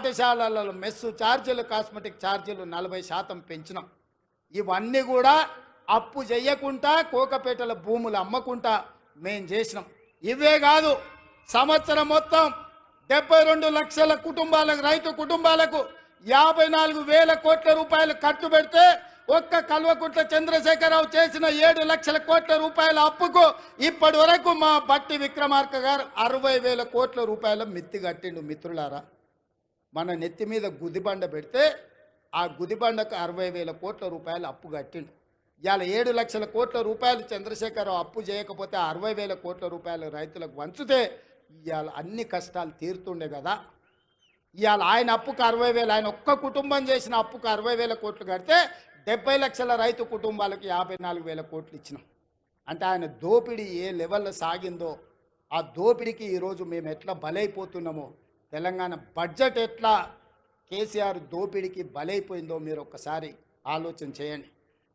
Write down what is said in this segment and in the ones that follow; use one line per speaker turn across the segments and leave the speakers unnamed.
పాఠశాలలలో mess ఛార్జీలు cosmetic ఛార్జీలు 40% పెంచినాం. ఇవన్నీ కూడా అప్పు చేయకుండా కోకపేటల భూములు అమ్మకుండా మేం చేసినాం. ఇవే కాదు, సంవత్సరం మొత్తం 72 లక్షల కుటుంబాలకు, రైతు కుటుంబాలకు 54,000 కోట్ల రూపాయలు ఖర్చు పెడితే ఒక్క కల్వకుంట్ల చంద్రశేఖరరావు చేసిన 7 లక్షల కోట్ల రూపాయల అప్పుకు ఇప్పటి వరకు మా బట్టి విక్రమార్క గారు 60,000 కోట్ల రూపాయల మిత్తి కట్టిండు. మిత్రులారా, మన నెత్తి మీద గుదిబండ పెడితే ఆ గుదిబండకు 60,000 కోట్ల రూపాయలు అప్పు కట్టిండు. ఇవాళ 7 లక్షల కోట్ల రూపాయలు చంద్రశేఖరరావు అప్పు చేయకపోతే 60,000 కోట్ల రూపాయలు రైతులకు వంచితే ఇవాళ అన్ని కష్టాలు తీరుతుండే కదా. ఇవాళ ఆయన అప్పుకు 60,000, ఆయన ఒక్క కుటుంబం చేసిన అప్పుకు 60,000 కోట్లు కడితే 70 లక్షల రైతు కుటుంబాలకు 54,000 కోట్లు ఇచ్చినాం. అంటే ఆయన దోపిడీ ఏ లెవెల్లో సాగిందో, ఆ దోపిడీకి ఈరోజు మేము ఎట్లా బలైపోతున్నామో, తెలంగాణ బడ్జెట్ ఎట్లా కేసీఆర్ దోపిడీకి బలైపోయిందో మీరు ఒక్కసారి ఆలోచన చేయండి.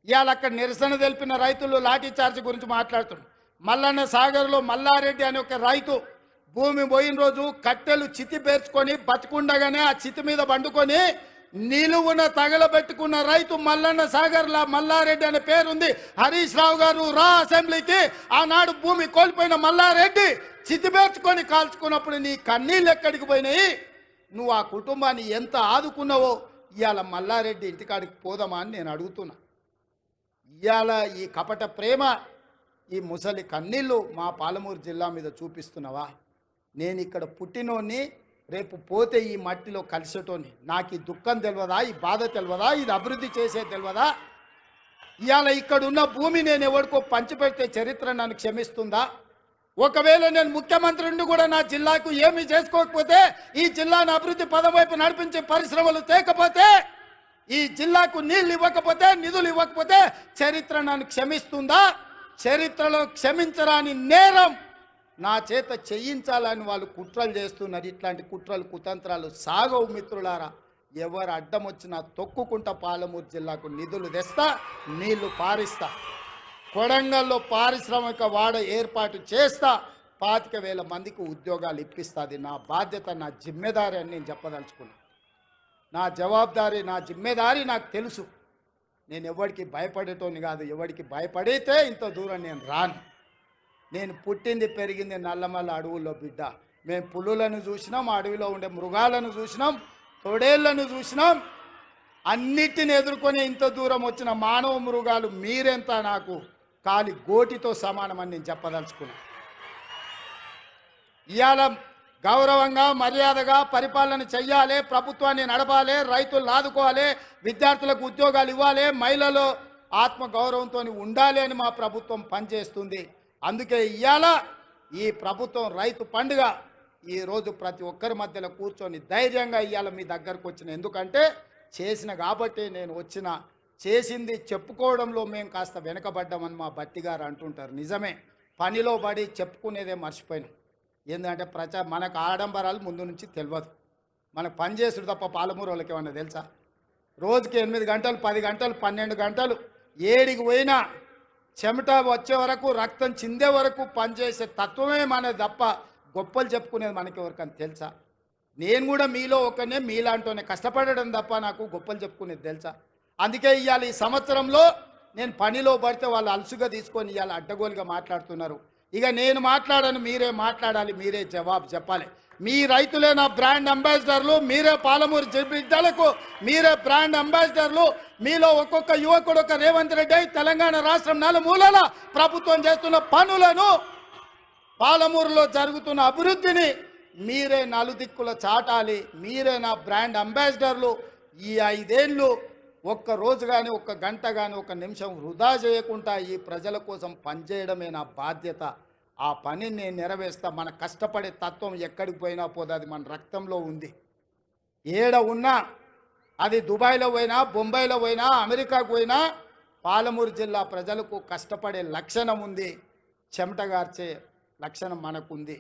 ఇవాళ అక్కడ నిరసన తెలిపిన రైతులు లాఠీ చార్జ్ గురించి మాట్లాడుతున్నారు. మల్లన్న సాగర్లో మల్లారెడ్డి అనే ఒక రైతు భూమి పోయిన రోజు కట్టెలు చితి పేర్చుకొని బతుకుండగానే ఆ చితి మీద పండుకొని నిలువున తగలబెట్టుకున్న రైతు మల్లన్న సాగర్లా మల్లారెడ్డి అనే పేరుంది. హరీష్ రావు గారు రా అసెంబ్లీకి. ఆనాడు భూమి కోల్పోయిన మల్లారెడ్డి చితి పేర్చుకొని కాల్చుకున్నప్పుడు నీ కన్నీళ్ళు ఎక్కడికి పోయినాయి? నువ్వు ఆ కుటుంబాన్ని ఎంత ఆదుకున్నావో ఇవాళ మల్లారెడ్డి ఇంటికాడికి పోదామా అని నేను అడుగుతున్నా. ఇవాళ ఈ కపట ప్రేమ, ఈ ముసలి కన్నీళ్ళు మా పాలమూరు జిల్లా మీద చూపిస్తున్నావా? నేను ఇక్కడ పుట్టినోని, రేపు పోతే ఈ మట్టిలో కలిసేటోని. నాకు ఈ దుఃఖం తెలియదా? ఈ బాధ తెలియదా? ఇది అభివృద్ధి చేసే తెలియదా? ఇవాళ ఇక్కడున్న భూమి నేను ఎవరికో పంచిపెడితే చరిత్ర నన్ను క్షమిస్తుందా? ఒకవేళ నేను ముఖ్యమంత్రి నుండి కూడా నా జిల్లాకు ఏమీ చేసుకోకపోతే, ఈ జిల్లాను అభివృద్ధి పదం వైపు నడిపించే పరిశ్రమలు తేకపోతే, ఈ జిల్లాకు నీళ్ళు ఇవ్వకపోతే, నిధులు ఇవ్వకపోతే చరిత్ర నన్ను క్షమిస్తుందా? చరిత్రలో క్షమించరాని నేరం నా చేత చేయించాలని వాళ్ళు కుట్రలు చేస్తున్నారు. ఇట్లాంటి కుట్రలు కుతంత్రాలు సాగవు మిత్రులారా. ఎవరు అడ్డం వచ్చినా తొక్కుకుంటా పాలమూరు జిల్లాకు నిధులు తెస్తా, నీళ్లు పారిస్తా. కొడంగల్లో పారిశ్రామిక వాడ ఏర్పాటు చేస్తా, 25,000 మందికి ఉద్యోగాలు ఇప్పిస్తుంది. నా బాధ్యత, నా జిమ్మెదారి అని నేను చెప్పదలుచుకున్నా. నా జవాబుదారీ, నా జిమ్మెదారి నాకు తెలుసు. నేను ఎవరికి భయపడేటోని కాదు. ఎవరికి భయపడితే ఇంత దూరం నేను రాను. నేను పుట్టింది పెరిగింది నల్లమల్ల అడవుల్లో బిడ్డ. మేము పులులను చూసినాం, అడవిలో ఉండే మృగాలను చూసినాం, తొడేళ్లను చూసినాం. అన్నిటిని ఎదుర్కొని ఇంత దూరం వచ్చిన మానవ మృగాలు మీరెంత నాకు కాలి గోటితో సమానమని నేను చెప్పదలుచుకున్నాను. ఇవాళ గౌరవంగా మర్యాదగా పరిపాలన చెయ్యాలి, ప్రభుత్వాన్ని నడపాలి, రైతులు ఆదుకోవాలి, విద్యార్థులకు ఉద్యోగాలు ఇవ్వాలి, మహిళలు ఆత్మగౌరవంతో ఉండాలి అని మా ప్రభుత్వం పనిచేస్తుంది. అందుకే ఇవాళ ఈ ప్రభుత్వం రైతు పండుగ ఈరోజు ప్రతి ఒక్కరి మధ్యలో కూర్చొని ధైర్యంగా ఇవాళ మీ దగ్గరకు వచ్చిన. ఎందుకంటే చేసిన కాబట్టి నేను వచ్చిన. చేసింది చెప్పుకోవడంలో మేము కాస్త వెనకబడ్డామని మా బట్టి గారు అంటుంటారు. నిజమే, పనిలో పడి చెప్పుకునేదే మర్చిపోయినాం. ఏంటంటే మనకు ఆడంబరాలు ముందు నుంచి తెలియదు. మనకు పని చేసుడు తప్ప పాలమూరు వాళ్ళకి ఏమన్నా తెలుసా? రోజుకి 8 గంటలు, 10 గంటలు, 12 గంటలు ఏడికి పోయినా చెమట వచ్చే వరకు, రక్తం చిందే వరకు పనిచేసే తత్వమే మనది తప్ప గొప్పలు చెప్పుకునేది మనకి ఎవరికని తెలుసా? నేను కూడా మీలో ఒకనే, మీలాంటోనే కష్టపడడం తప్ప నాకు గొప్పలు చెప్పుకునేది తెలుసా? అందుకే ఇవాళ ఈ సంవత్సరంలో నేను పనిలో పడితే వాళ్ళు అలసుగా తీసుకొని ఇవాళ అడ్డగోలుగా మాట్లాడుతున్నారు. ఇక నేను మాట్లాడను, మీరే మాట్లాడాలి, మీరే జవాబు చెప్పాలి. మీ రైతులే నా బ్రాండ్ అంబాసిడర్లు, మీరే పాలమూరు బిడ్డలకు మీరే బ్రాండ్ అంబాసిడర్లు. మీలో ఒక్కొక్క యువకుడు ఒక రేవంత్ రెడ్డి తెలంగాణ రాష్ట్రం నలుమూలల ప్రభుత్వం చేస్తున్న పనులను, పాలమూరులో జరుగుతున్న అభివృద్ధిని మీరే నలుదిక్కుల చాటాలి. మీరే నా బ్రాండ్ అంబాసిడర్లు. ఈ 5 ఏళ్ళు ఒక్క రోజు కానీ, ఒక్క గంట కానీ, ఒక్క నిమిషం వృధా చేయకుండా ఈ ప్రజల కోసం పనిచేయడమే నా బాధ్యత. ఆ పనిని నేను నెరవేర్స్తా. మన కష్టపడే తత్వం ఎక్కడికి పోయినా పోదు, అది మన రక్తంలో ఉంది. ఏడ ఉన్నా, అది దుబాయ్లో పోయినా, బొంబాయిలో పోయినా, అమెరికాకు పోయినా, పాలమూరు జిల్లా ప్రజలకు కష్టపడే లక్షణం ఉంది, చెమటగార్చే లక్షణం మనకుంది.